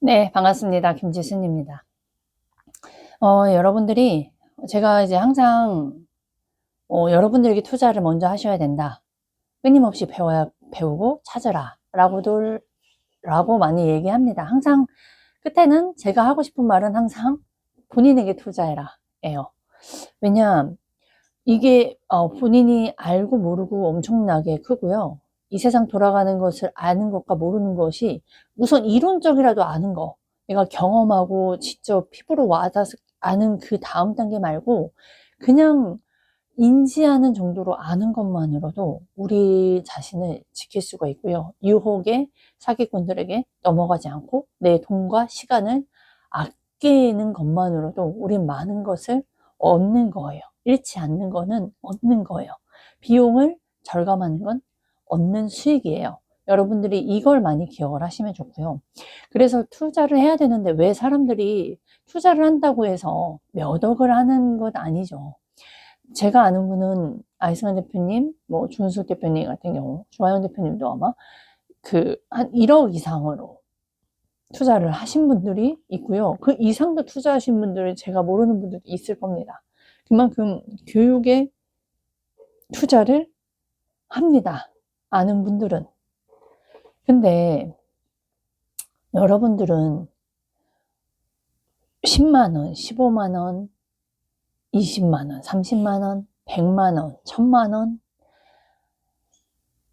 네, 반갑습니다. 김지순입니다. 여러분들이, 제가 이제 항상, 여러분들에게 투자를 먼저 하셔야 된다. 끊임없이 배우고 찾으라. 라고 많이 얘기합니다. 항상, 끝에는 제가 하고 싶은 말은 항상 본인에게 투자해라. 예요. 왜냐, 이게, 본인이 알고 모르고 엄청나게 크고요. 이 세상 돌아가는 것을 아는 것과 모르는 것이 우선 이론적이라도 아는 거, 내가 경험하고 직접 피부로 와닿아서 아는 그 다음 단계 말고 그냥 인지하는 정도로 아는 것만으로도 우리 자신을 지킬 수가 있고요. 유혹에 사기꾼들에게 넘어가지 않고 내 돈과 시간을 아끼는 것만으로도 우린 많은 것을 얻는 거예요. 잃지 않는 거는 얻는 거예요. 비용을 절감하는 건 얻는 수익이에요. 여러분들이 이걸 많이 기억을 하시면 좋고요. 그래서 투자를 해야 되는데 왜 사람들이 투자를 한다고 해서 몇 억을 하는 것 아니죠. 제가 아는 분은 아이승환 대표님, 뭐 준수 대표님 같은 경우, 조아영 대표님도 아마 한 1억 이상으로 투자를 하신 분들이 있고요. 그 이상도 투자하신 분들은 제가 모르는 분들도 있을 겁니다. 그만큼 교육에 투자를 합니다. 아는 분들은. 근데 여러분들은 10만 원, 15만 원, 20만 원, 30만 원, 100만 원, 1000만 원,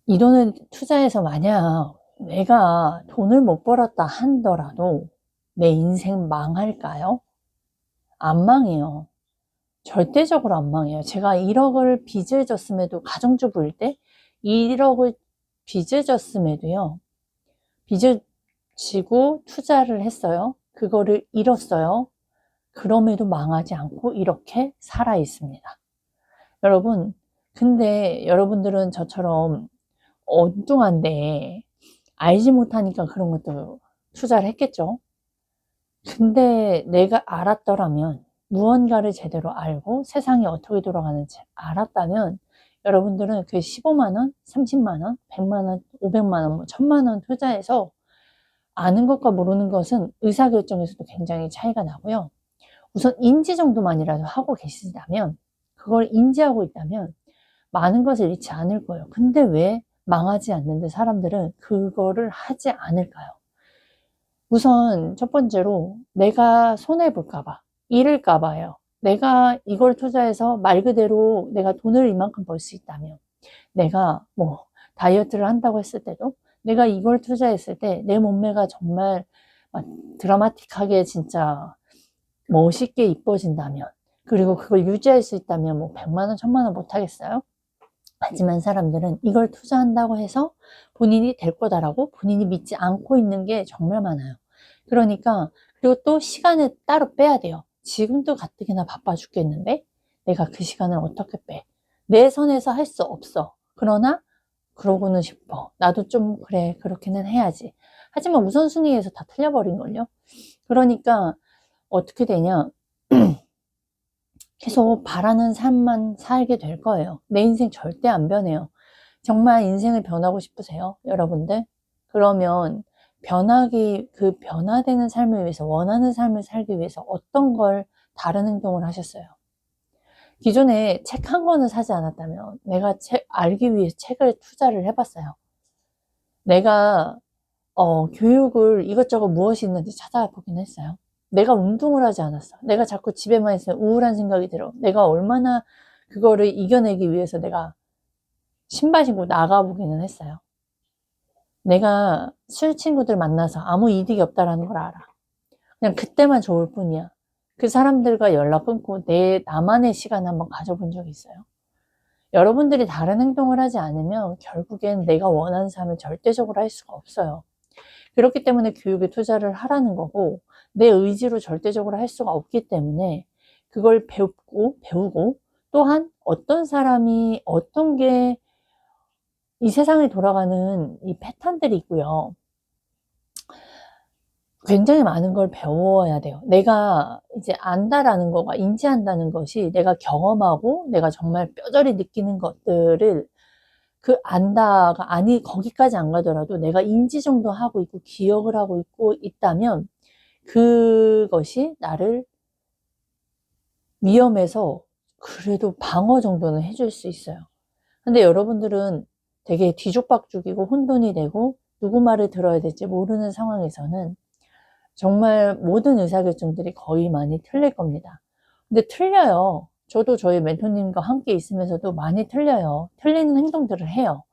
이 돈을 투자해서 만약 내가 돈을 못 벌었다 한더라도 내 인생 망할까요? 안 망해요. 절대적으로 안 망해요. 제가 1억을 빚을 졌음에도, 가정주부일 때 1억을 빚을 졌음에도요, 빚을 지고 투자를 했어요. 그거를 잃었어요. 그럼에도 망하지 않고 이렇게 살아 있습니다. 여러분, 근데 여러분들은 저처럼 엉뚱한데 알지 못하니까 그런 것도 투자를 했겠죠. 근데 내가 알았더라면, 무언가를 제대로 알고 세상이 어떻게 돌아가는지 알았다면 여러분들은 그 15만원, 30만원, 100만원, 500만원, 뭐 1000만원 투자해서 아는 것과 모르는 것은 의사결정에서도 굉장히 차이가 나고요. 우선 인지 정도만이라도 하고 계시다면, 그걸 인지하고 있다면 많은 것을 잃지 않을 거예요. 근데 왜 망하지 않는데 사람들은 그거를 하지 않을까요? 우선 첫 번째로 내가 손해볼까 봐, 잃을까 봐요. 내가 이걸 투자해서 말 그대로 내가 돈을 이만큼 벌 수 있다면, 내가 뭐 다이어트를 한다고 했을 때도 내가 이걸 투자했을 때 내 몸매가 정말 막 드라마틱하게 진짜 멋있게 이뻐진다면, 그리고 그걸 유지할 수 있다면 뭐 100만 원, 1000만 원 못 하겠어요? 하지만 사람들은 이걸 투자한다고 해서 본인이 될 거다라고 본인이 믿지 않고 있는 게 정말 많아요. 그러니까, 그리고 또 시간을 따로 빼야 돼요. 지금도 가뜩이나 바빠 죽겠는데 내가 그 시간을 어떻게 빼? 내 선에서 할 수 없어. 그러나 그러고는 싶어. 나도 좀 그래, 그렇게는 해야지. 하지만 우선순위에서 다 틀려버린걸요. 그러니까 어떻게 되냐, 계속 바라는 삶만 살게 될 거예요. 내 인생 절대 안 변해요. 정말 인생을 변하고 싶으세요, 여러분들? 그러면 그 변화되는 삶을 위해서, 원하는 삶을 살기 위해서 어떤 걸 다른 행동을 하셨어요? 기존에 책 한 권을 사지 않았다면 내가 알기 위해 책을 투자를 해봤어요. 내가 교육을 이것저것 무엇이 있는지 찾아보긴 했어요. 내가 운동을 하지 않았어. 내가 자꾸 집에만 있으면 우울한 생각이 들어. 내가 얼마나 그거를 이겨내기 위해서 내가 신발 신고 나가보기는 했어요. 내가 술 친구들 만나서 아무 이득이 없다라는 걸 알아. 그냥 그때만 좋을 뿐이야. 그 사람들과 연락 끊고 나만의 시간 한번 가져본 적이 있어요. 여러분들이 다른 행동을 하지 않으면 결국엔 내가 원하는 삶을 절대적으로 할 수가 없어요. 그렇기 때문에 교육에 투자를 하라는 거고, 내 의지로 절대적으로 할 수가 없기 때문에 그걸 배우고, 또한 어떤 사람이 어떤 게 이 세상에 돌아가는 이 패턴들이 있고요. 굉장히 많은 걸 배워야 돼요. 내가 이제 안다라는 거가, 인지한다는 것이 내가 경험하고 내가 정말 뼈저리 느끼는 것들을, 그 안다가 거기까지 안 가더라도 내가 인지 정도 하고 있고 기억을 하고 있다면 그것이 나를 위험에서 그래도 방어 정도는 해줄 수 있어요. 근데 여러분들은 되게 뒤죽박죽이고 혼돈이 되고 누구 말을 들어야 될지 모르는 상황에서는 정말 모든 의사결정들이 거의 많이 틀릴 겁니다. 근데 틀려요. 저도 저희 멘토님과 함께 있으면서도 많이 틀려요. 틀리는 행동들을 해요.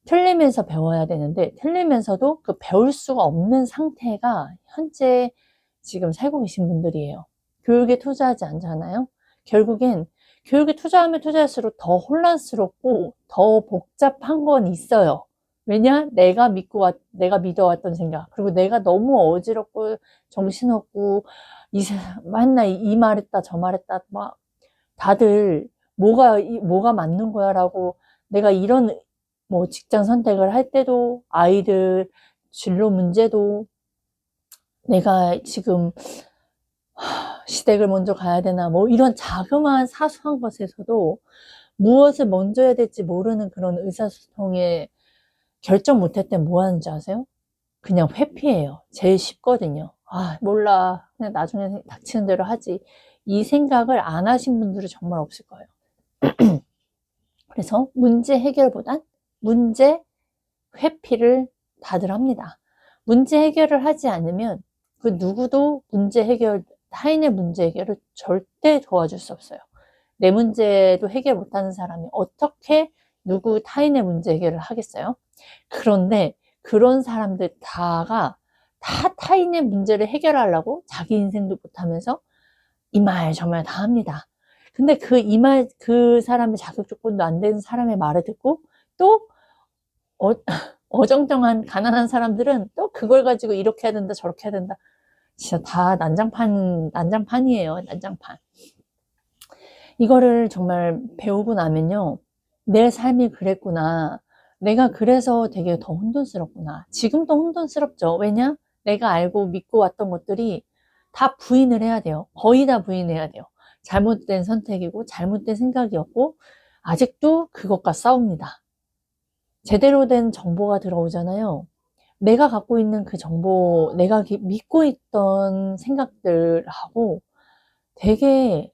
틀리면서 배워야 되는데 틀리면서도 그 배울 수가 없는 상태가 현재 지금 살고 계신 분들이에요. 교육에 투자하지 않잖아요. 결국엔 교육에 투자하면 투자할수록 더 혼란스럽고 더 복잡한 건 있어요. 왜냐? 내가 믿어왔던 생각. 그리고 내가 너무 어지럽고 정신없고 맨날 이 말했다 저 말했다 막 다들 뭐가 맞는 거야 라고 내가 이런 뭐 직장 선택을 할 때도 아이들 진로 문제도 내가 지금 시댁을 먼저 가야 되나 뭐 이런 자그마한 사소한 것에서도 무엇을 먼저 해야 될지 모르는 그런 의사소통에 결정 못할 땐 뭐 하는지 아세요? 그냥 회피해요. 제일 쉽거든요. 아 몰라 그냥 나중에 닥치는 대로 하지 이 생각을 안 하신 분들은 정말 없을 거예요. 그래서 문제 해결보단 문제 회피를 다들 합니다. 문제 해결을 하지 않으면 그 누구도 타인의 문제 해결을 절대 도와줄 수 없어요. 내 문제도 해결 못하는 사람이 어떻게 타인의 문제 해결을 하겠어요? 그런데 그런 사람들 다 타인의 문제를 해결하려고 자기 인생도 못하면서 이 말 저 말 다 합니다. 근데 그 사람의 자격 조건도 안 되는 사람의 말을 듣고 또 어, 어정쩡한 가난한 사람들은 또 그걸 가지고 이렇게 해야 된다 저렇게 해야 된다 진짜 다 난장판이에요. 난장판. 이거를 정말 배우고 나면요 내 삶이 그랬구나 내가 그래서 되게 더 혼돈스럽구나 지금도 혼돈스럽죠. 왜냐? 내가 알고 믿고 왔던 것들이 다 부인을 해야 돼요. 거의 다 부인해야 돼요. 잘못된 선택이고 잘못된 생각이었고 아직도 그것과 싸웁니다. 제대로 된 정보가 들어오잖아요. 내가 갖고 있는 그 정보, 내가 믿고 있던 생각들하고 되게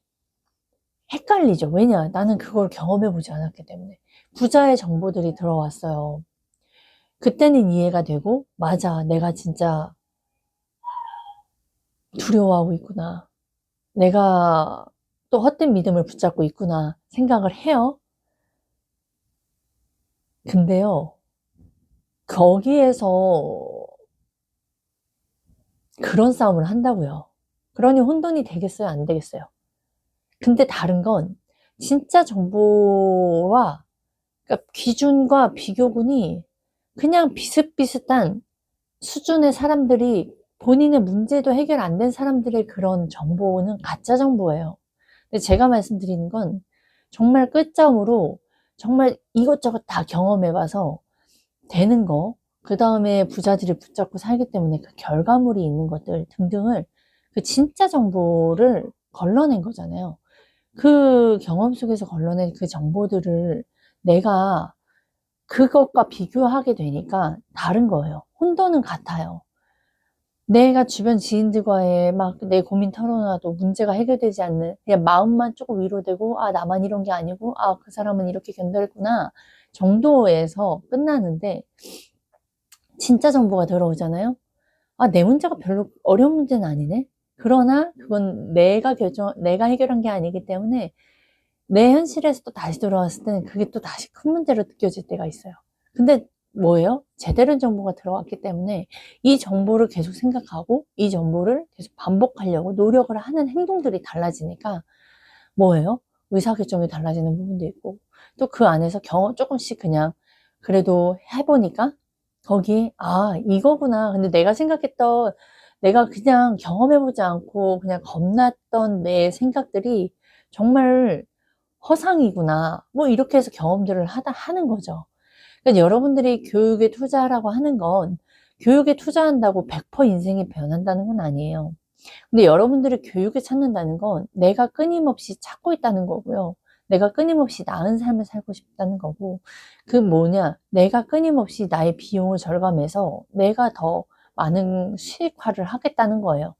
헷갈리죠. 왜냐? 나는 그걸 경험해 보지 않았기 때문에. 부자의 정보들이 들어왔어요. 그때는 이해가 되고, 맞아. 내가 진짜 두려워하고 있구나. 내가 또 헛된 믿음을 붙잡고 있구나. 생각을 해요. 근데요, 거기에서 그런 싸움을 한다고요. 그러니 혼돈이 되겠어요? 안 되겠어요? 근데 다른 건 진짜 정보와 그러니까 기준과 비교군이 그냥 비슷비슷한 수준의 사람들이 본인의 문제도 해결 안 된 사람들의 그런 정보는 가짜 정보예요. 근데 제가 말씀드리는 건 정말 끝점으로 정말 이것저것 다 경험해봐서 되는 거, 그 다음에 부자들이 붙잡고 살기 때문에 그 결과물이 있는 것들 등등을 그 진짜 정보를 걸러낸 거잖아요. 그 경험 속에서 걸러낸 그 정보들을 내가 그것과 비교하게 되니까 다른 거예요. 혼돈은 같아요. 내가 주변 지인들과의 막 내 고민 털어놔도 문제가 해결되지 않는 그냥 마음만 조금 위로되고 아 나만 이런 게 아니고 아 그 사람은 이렇게 견뎌냈구나 정도에서 끝나는데 진짜 정보가 들어오잖아요. 아 내 문제가 별로 어려운 문제는 아니네. 그러나 그건 내가 해결한 게 아니기 때문에 내 현실에서 또 다시 돌아왔을 때는 그게 또 다시 큰 문제로 느껴질 때가 있어요. 근데 뭐예요? 제대로 된 정보가 들어왔기 때문에 이 정보를 계속 생각하고 이 정보를 계속 반복하려고 노력을 하는 행동들이 달라지니까 뭐예요? 의사결정이 달라지는 부분도 있고 또 그 안에서 조금씩 그냥 그래도 해보니까 거기에 아 이거구나. 근데 내가 그냥 경험해보지 않고 그냥 겁났던 내 생각들이 정말 허상이구나. 뭐 이렇게 해서 경험들을 하는 거죠. 그러니까 여러분들이 교육에 투자하라고 하는 건 교육에 투자한다고 100% 인생이 변한다는 건 아니에요. 근데 여러분들이 교육을 찾는다는 건 내가 끊임없이 찾고 있다는 거고요. 내가 끊임없이 나은 삶을 살고 싶다는 거고 그 뭐냐 내가 끊임없이 나의 비용을 절감해서 내가 더 많은 수익화를 하겠다는 거예요.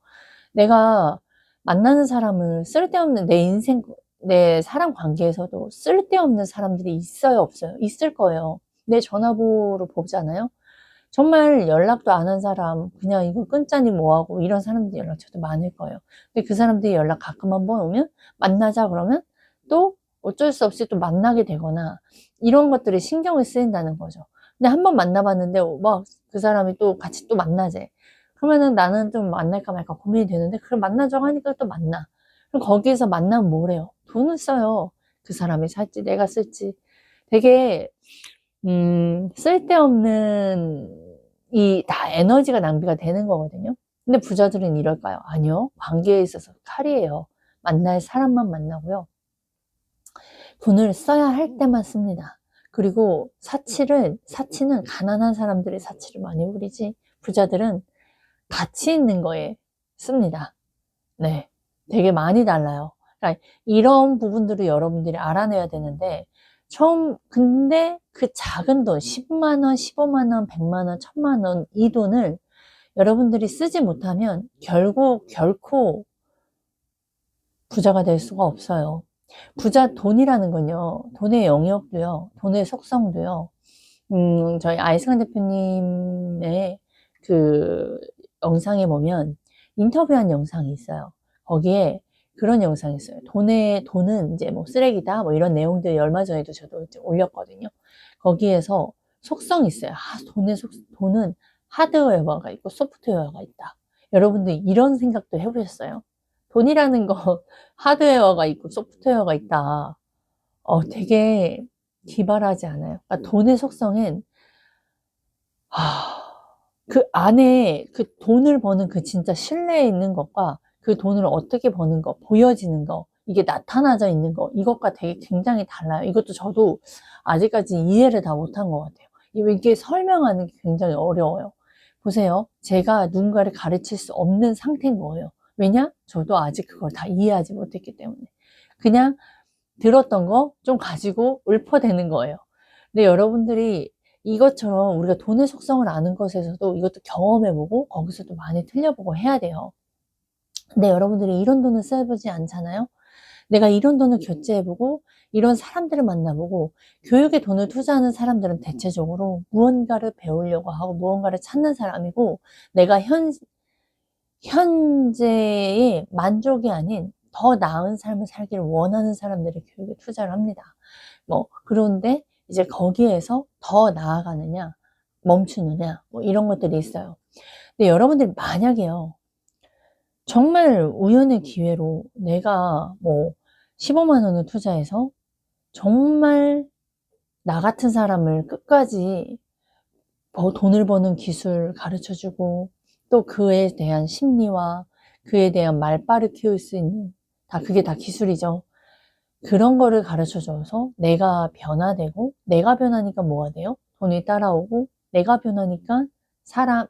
내가 만나는 사람을 쓸데없는 내 인생, 내 사람 관계에서도 쓸데없는 사람들이 있어요, 없어요? 있을 거예요. 내 전화번호로 보잖아요. 정말 연락도 안 한 사람, 그냥 이거 끊자니 뭐하고 이런 사람들이 연락 저도 많을 거예요. 근데 그 사람들이 연락 가끔 한번 오면 만나자 그러면 또 어쩔 수 없이 또 만나게 되거나 이런 것들이 신경을 쓰인다는 거죠. 근데 한번 만나봤는데 막 그 사람이 또 같이 또 만나재. 그러면은 나는 좀 만날까 말까 고민이 되는데 그걸 만나자고 하니까 또 만나. 그럼 거기에서 만나면 뭐래요? 돈을 써요. 그 사람이 살지 내가 쓸지. 되게 쓸데없는 이 다 에너지가 낭비가 되는 거거든요. 근데 부자들은 이럴까요? 아니요. 관계에 있어서 칼이에요. 만날 사람만 만나고요. 돈을 써야 할 때만 씁니다. 그리고 사치는 가난한 사람들이 사치를 많이 부리지 부자들은 가치 있는 거에 씁니다. 네. 되게 많이 달라요. 그러니까 이런 부분들을 여러분들이 알아내야 되는데 근데 그 작은 돈 10만 원, 15만 원, 100만 원, 1000만 원 이 돈을 여러분들이 쓰지 못하면 결코 부자가 될 수가 없어요. 돈이라는 건요. 돈의 영역도요. 돈의 속성도요. 저희 아이승환 대표님의 그 영상에 보면 인터뷰한 영상이 있어요. 거기에 그런 영상이 있어요. 돈은 이제 뭐 쓰레기다, 뭐 이런 내용들 얼마 전에도 저도 이제 올렸거든요. 거기에서 속성이 있어요. 돈은 하드웨어가 있고 소프트웨어가 있다. 여러분들 이런 생각도 해보셨어요? 돈이라는 거 하드웨어가 있고 소프트웨어가 있다. 되게 기발하지 않아요? 그러니까 돈의 속성은 그 안에 그 돈을 버는 그 진짜 신뢰에 있는 것과 그 돈을 어떻게 버는 것, 보여지는 거, 이게 나타나져 있는 거, 이것과 되게 굉장히 달라요. 이것도 저도 아직까지 이해를 다 못한 것 같아요. 이게 설명하는 게 굉장히 어려워요. 보세요. 제가 누군가를 가르칠 수 없는 상태인 거예요. 왜냐? 저도 아직 그걸 다 이해하지 못했기 때문에. 그냥 들었던 거 좀 가지고 읊어대는 거예요. 근데 여러분들이 이것처럼 우리가 돈의 속성을 아는 것에서도 이것도 경험해보고 거기서도 많이 틀려보고 해야 돼요. 근데 여러분들이 이런 돈을 써보지 않잖아요. 내가 이런 돈을 교체해보고 이런 사람들을 만나보고 교육에 돈을 투자하는 사람들은 대체적으로 무언가를 배우려고 하고 무언가를 찾는 사람이고 내가 현재의 만족이 아닌 더 나은 삶을 살기를 원하는 사람들이 교육에 투자를 합니다. 그런데 이제 거기에서 더 나아가느냐, 멈추느냐, 뭐 이런 것들이 있어요. 근데 여러분들이 만약에요, 정말 우연의 기회로 내가 15만 원을 투자해서 정말 나 같은 사람을 끝까지 돈을 버는 기술 가르쳐 주고 또 그에 대한 심리와 그에 대한 말빨을 키울 수 있는 그게 다 기술이죠. 그런 거를 가르쳐 줘서 내가 변화되고 내가 변하니까 뭐가 돼요? 돈이 따라오고 내가 변하니까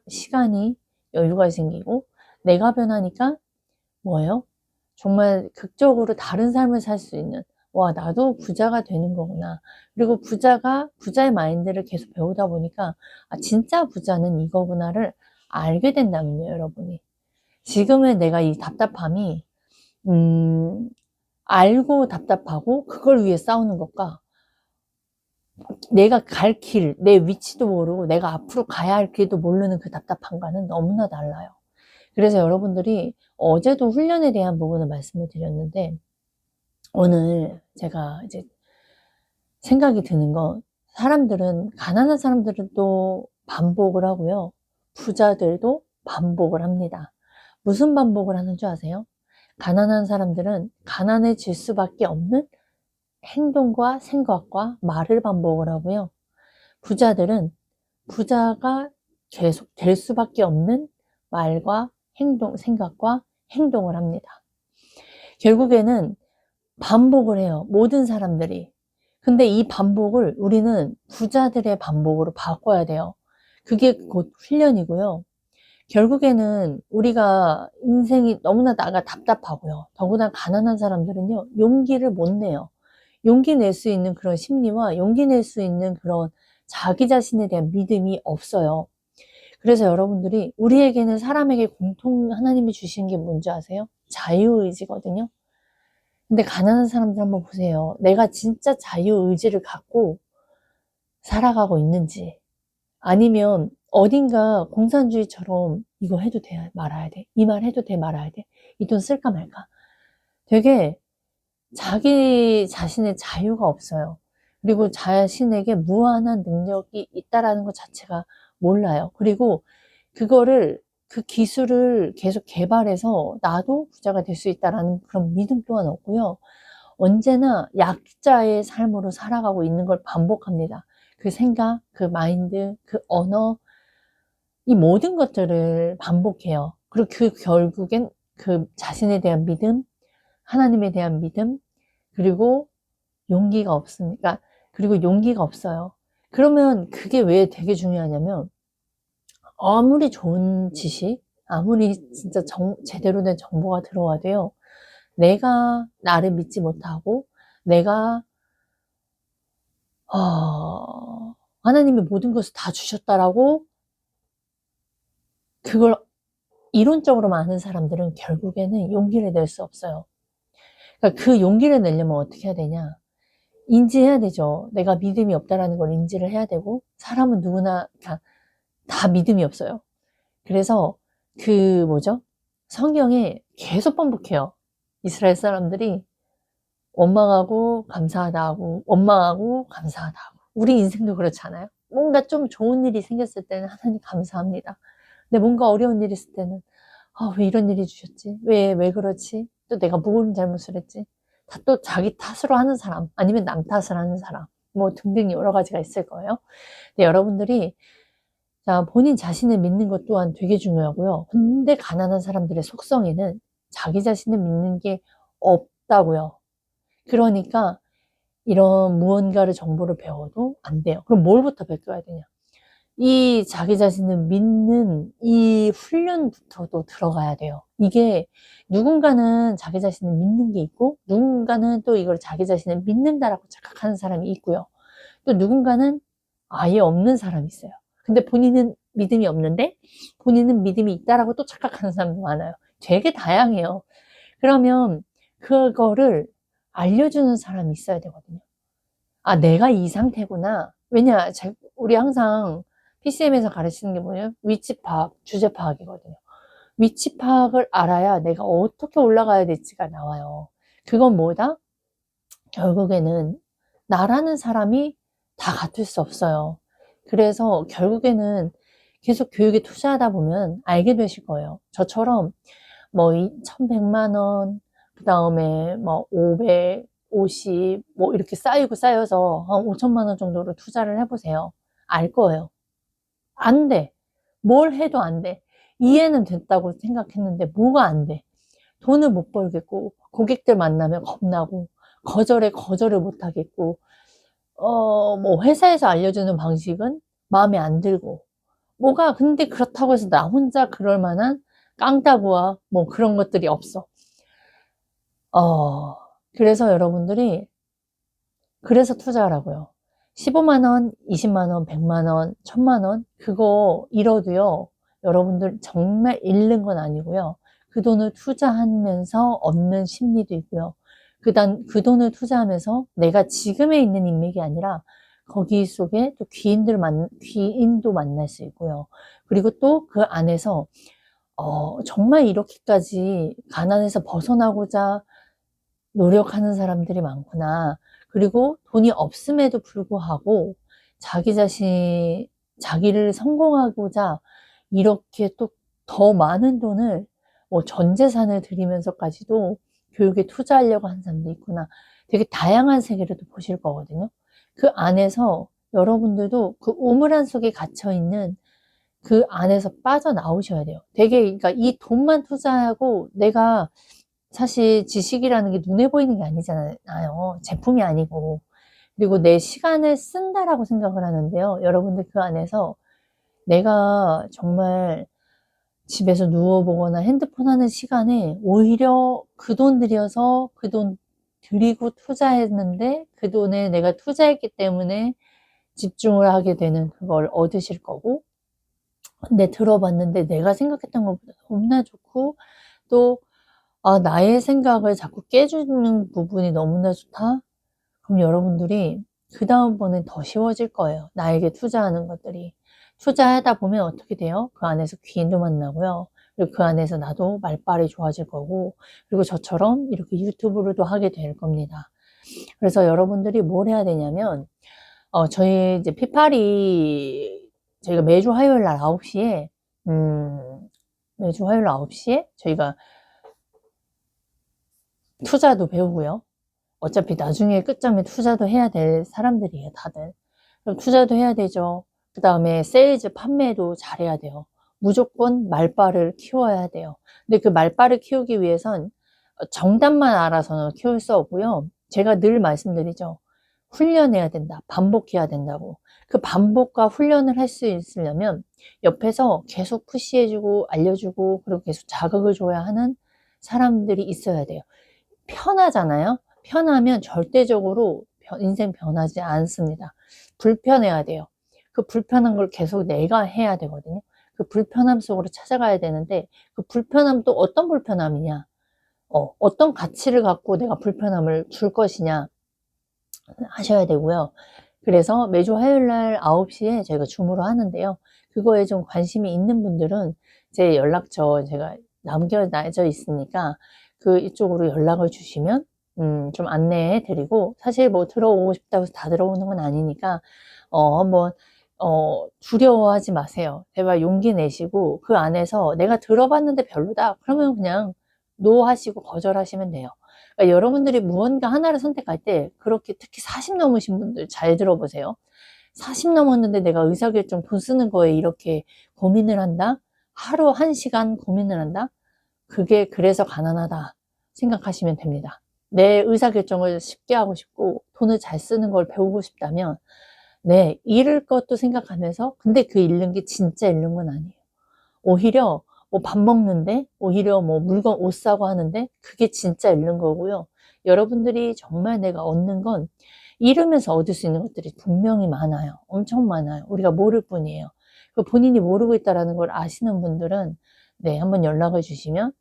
시간이 여유가 생기고 내가 변하니까 뭐예요? 정말 극적으로 다른 삶을 살 수 있는 와 나도 부자가 되는 거구나. 그리고 부자의 마인드를 계속 배우다 보니까 진짜 부자는 이거구나를 알게 된다면요 여러분이. 지금의 내가 이 답답함이 알고 답답하고 그걸 위해 싸우는 것과 내가 갈 길, 내 위치도 모르고 내가 앞으로 가야 할 길도 모르는 그 답답함과는 너무나 달라요. 그래서 여러분들이 어제도 훈련에 대한 부분을 말씀을 드렸는데 오늘 제가 이제 생각이 드는 건 가난한 사람들은 또 반복을 하고요. 부자들도 반복을 합니다. 무슨 반복을 하는 줄 아세요? 가난한 사람들은 가난해질 수밖에 없는 행동과 생각과 말을 반복을 하고요. 부자들은 부자가 계속 될 수밖에 없는 말과 생각과 행동을 합니다. 결국에는 반복을 해요. 모든 사람들이. 근데 이 반복을 우리는 부자들의 반복으로 바꿔야 돼요. 그게 곧 훈련이고요. 결국에는 우리가 인생이 너무나 나가 답답하고요. 더구나 가난한 사람들은요, 용기를 못 내요. 용기 낼 수 있는 그런 심리와 용기 낼 수 있는 그런 자기 자신에 대한 믿음이 없어요. 그래서 여러분들이 우리에게는 사람에게 공통 하나님이 주신 게 뭔지 아세요? 자유의지거든요. 근데 가난한 사람들 한번 보세요. 내가 진짜 자유의지를 갖고 살아가고 있는지, 아니면 어딘가 공산주의처럼 이거 해도 돼 말아야 돼, 이 말 해도 돼 말아야 돼, 이 돈 쓸까 말까, 되게 자기 자신의 자유가 없어요. 그리고 자신에게 무한한 능력이 있다라는 것 자체가 몰라요. 그리고 그 기술을 계속 개발해서 나도 부자가 될 수 있다라는 그런 믿음 또한 없고요. 언제나 약자의 삶으로 살아가고 있는 걸 반복합니다. 그 생각, 그 마인드, 그 언어, 이 모든 것들을 반복해요. 그리고 그 결국엔 그 자신에 대한 믿음, 하나님에 대한 믿음, 그리고 용기가 없으니까, 그리고 용기가 없어요. 그러면 그게 왜 되게 중요하냐면, 아무리 좋은 지식, 아무리 진짜 제대로 된 정보가 들어와도요, 내가 나를 믿지 못하고, 내가, 하나님이 모든 것을 다 주셨다라고, 그걸 이론적으로만 아는 사람들은 결국에는 용기를 낼 수 없어요. 그러니까 그 용기를 내려면 어떻게 해야 되냐? 인지해야 되죠. 내가 믿음이 없다라는 걸 인지를 해야 되고, 사람은 누구나 다 믿음이 없어요. 그래서 성경에 계속 반복해요. 이스라엘 사람들이 원망하고 감사하다 하고, 원망하고 감사하다 하고. 우리 인생도 그렇잖아요. 뭔가 좀 좋은 일이 생겼을 때는 하나님 감사합니다. 근데 뭔가 어려운 일이 있을 때는 왜 이런 일이 주셨지? 왜 그렇지? 또 내가 무슨 잘못을 했지? 다 또 자기 탓으로 하는 사람, 아니면 남 탓을 하는 사람, 뭐 등등 여러 가지가 있을 거예요. 근데 여러분들이 본인 자신을 믿는 것 또한 되게 중요하고요. 근데 가난한 사람들의 속성에는 자기 자신을 믿는 게 없다고요. 그러니까 이런 무언가를 정보를 배워도 안 돼요. 그럼 뭘부터 배워야 되냐? 이 자기 자신을 믿는 이 훈련부터도 들어가야 돼요. 이게 누군가는 자기 자신을 믿는 게 있고, 누군가는 또 이걸 자기 자신을 믿는다라고 착각하는 사람이 있고요. 또 누군가는 아예 없는 사람이 있어요. 근데 본인은 믿음이 없는데 본인은 믿음이 있다라고 또 착각하는 사람도 많아요. 되게 다양해요. 그러면 그거를 알려주는 사람이 있어야 되거든요. 내가 이 상태구나. 왜냐, 우리 항상 PCM에서 가르치는 게 뭐예요? 위치 파악, 주제 파악이거든요. 위치 파악을 알아야 내가 어떻게 올라가야 될지가 나와요. 그건 뭐다? 결국에는 나라는 사람이 다 같을 수 없어요. 그래서 결국에는 계속 교육에 투자하다 보면 알게 되실 거예요. 저처럼 뭐 1,100만 원, 그 다음에 뭐 500, 50, 뭐 이렇게 쌓여서 한 5천만 원 정도로 투자를 해보세요. 알 거예요. 안 돼. 뭘 해도 안 돼. 이해는 됐다고 생각했는데 뭐가 안 돼. 돈을 못 벌겠고, 고객들 만나면 겁나고, 거절을 못 하겠고, 뭐 회사에서 알려주는 방식은 마음에 안 들고, 근데 그렇다고 해서 나 혼자 그럴 만한 깡따구와 뭐 그런 것들이 없어. 그래서 여러분들이, 그래서 투자하라고요. 15만 원, 20만 원, 100만 원, 1000만 원, 그거 잃어도요, 여러분들 정말 잃는 건 아니고요. 그 돈을 투자하면서 얻는 심리도 있고요. 그 돈을 투자하면서 내가 지금에 있는 인맥이 아니라 거기 속에 또 귀인도 만날 수 있고요. 그리고 또 그 안에서, 정말 이렇게까지 가난에서 벗어나고자 노력하는 사람들이 많구나. 그리고 돈이 없음에도 불구하고 자기를 성공하고자 이렇게 또 더 많은 돈을, 뭐 전 재산을 들이면서까지도 교육에 투자하려고 하는 사람도 있구나. 되게 다양한 세계를 또 보실 거거든요. 그 안에서 여러분들도 그 우물안 속에 갇혀 있는 그 안에서 빠져나오셔야 돼요. 그러니까 이 돈만 투자하고, 내가 사실 지식이라는 게 눈에 보이는 게 아니잖아요. 제품이 아니고. 그리고 내 시간을 쓴다라고 생각을 하는데요. 여러분들 그 안에서 내가 정말 집에서 누워보거나 핸드폰 하는 시간에 오히려 그 돈 들여서 그 돈 들이고 투자했는데, 그 돈에 내가 투자했기 때문에 집중을 하게 되는 그걸 얻으실 거고, 근데 들어봤는데 내가 생각했던 것보다 너무나 좋고, 또 나의 생각을 자꾸 깨주는 부분이 너무나 좋다. 그럼 여러분들이 그 다음번엔 더 쉬워질 거예요. 나에게 투자하는 것들이. 투자하다 보면 어떻게 돼요? 그 안에서 귀인도 만나고요. 그리고 그 안에서 나도 말빨이 좋아질 거고, 그리고 저처럼 이렇게 유튜브로도 하게 될 겁니다. 그래서 여러분들이 뭘 해야 되냐면, 저희 이제 피파리, 저희가 매주 화요일 날 9시에, 매주 화요일 9시에 저희가 투자도 배우고요. 어차피 나중에 끝점에 투자도 해야 될 사람들이에요, 다들. 그럼 투자도 해야 되죠. 그 다음에 세일즈 판매도 잘해야 돼요. 무조건 말빨을 키워야 돼요. 근데 그 말빨을 키우기 위해선 정답만 알아서는 키울 수 없고요. 제가 늘 말씀드리죠. 훈련해야 된다. 반복해야 된다고. 그 반복과 훈련을 할 수 있으려면 옆에서 계속 푸시해주고 알려주고 그리고 계속 자극을 줘야 하는 사람들이 있어야 돼요. 편하잖아요. 편하면 절대적으로 인생 변하지 않습니다. 불편해야 돼요. 그 불편한 걸 계속 내가 해야 되거든요. 그 불편함 속으로 찾아가야 되는데, 그 불편함도 어떤 불편함이냐, 어떤 가치를 갖고 내가 불편함을 줄 것이냐 하셔야 되고요. 그래서 매주 화요일 날 9시에 저희가 줌으로 하는데요. 그거에 좀 관심이 있는 분들은 제 연락처 제가 남겨놔져 있으니까 그 이쪽으로 연락을 주시면 좀 안내해 드리고, 사실 뭐 들어오고 싶다고 해서 다 들어오는 건 아니니까 한번 두려워하지 마세요. 제발 용기 내시고 그 안에서 내가 들어봤는데 별로다 그러면 그냥 노 하시고 거절하시면 돼요. 그러니까 여러분들이 무언가 하나를 선택할 때, 그렇게 특히 40 넘으신 분들 잘 들어보세요. 40 넘었는데 내가 의사결정 돈 쓰는 거에 이렇게 고민을 한다? 하루 1시간 고민을 한다? 그게 그래서 가난하다 생각하시면 됩니다. 내 의사결정을 쉽게 하고 싶고 돈을 잘 쓰는 걸 배우고 싶다면, 네, 잃을 것도 생각하면서, 근데 그 잃는 게 진짜 잃는 건 아니에요. 오히려 뭐 밥 먹는데, 오히려 뭐 물건 옷 사고 하는데 그게 진짜 잃는 거고요. 여러분들이 정말 내가 얻는 건 잃으면서 얻을 수 있는 것들이 분명히 많아요. 엄청 많아요. 우리가 모를 뿐이에요. 그 본인이 모르고 있다는 걸 아시는 분들은 네, 한번 연락을 주시면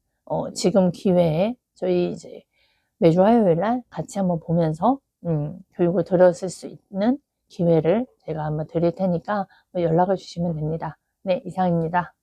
지금 기회에 저희 이제 매주 화요일 날 같이 한번 보면서 교육을 들었을 수 있는 기회를 제가 한번 드릴 테니까 연락을 주시면 됩니다. 네, 이상입니다.